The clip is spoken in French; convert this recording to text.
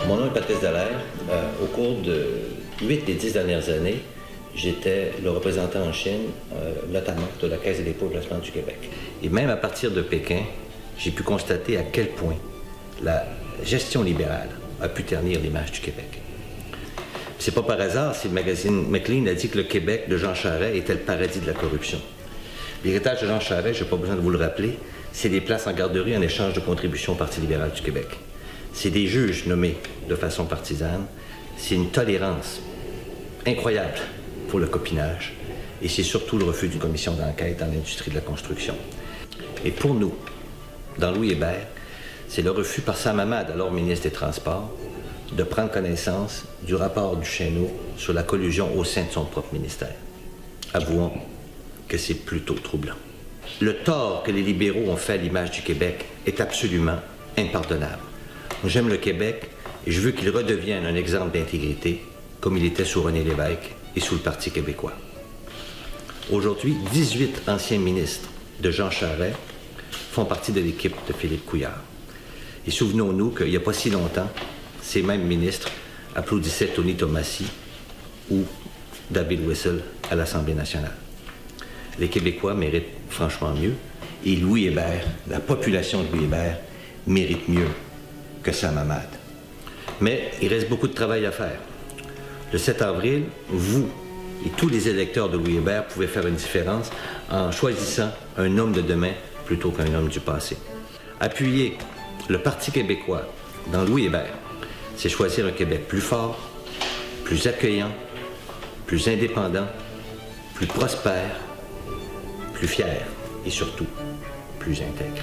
Mon nom est Patrice Dallaire. Au cours de 8 des 10 dernières années, j'étais le représentant en Chine, notamment de la Caisse des dépôts et placements du Québec. Et même à partir de Pékin, j'ai pu constater à quel point la gestion libérale a pu ternir l'image du Québec. C'est pas par hasard si le magazine Maclean a dit que le Québec de Jean Charest était le paradis de la corruption. L'héritage de Jean Charest, je n'ai pas besoin de vous le rappeler, c'est des places en garderie en échange de contributions au Parti libéral du Québec. C'est des juges nommés de façon partisane, c'est une tolérance incroyable pour le copinage, et c'est surtout le refus d'une commission d'enquête dans l'industrie de la construction. Et pour nous, dans Louis Hébert, c'est le refus par Sam Hamad, alors ministre des Transports, de prendre connaissance du rapport du Chesneau sur la collusion au sein de son propre ministère. Avouons que c'est plutôt troublant. Le tort que les libéraux ont fait à l'image du Québec est absolument impardonnable. J'aime le Québec et je veux qu'il redevienne un exemple d'intégrité, comme il était sous René Lévesque et sous le Parti québécois. Aujourd'hui, 18 anciens ministres de Jean Charest font partie de l'équipe de Philippe Couillard. Et souvenons-nous qu'il n'y a pas si longtemps, ces mêmes ministres applaudissaient Tony Tomassi ou David Whissel à l'Assemblée nationale. Les Québécois méritent franchement mieux, et Louis Hébert, la population de Louis Hébert, mérite mieux que Sam Hamad. Mais il reste beaucoup de travail à faire. Le 7 avril, vous et tous les électeurs de Louis Hébert pouvaient faire une différence en choisissant un homme de demain plutôt qu'un homme du passé. Appuyer le Parti québécois dans Louis Hébert, c'est choisir un Québec plus fort, plus accueillant, plus indépendant, plus prospère, plus fier et surtout plus intègre.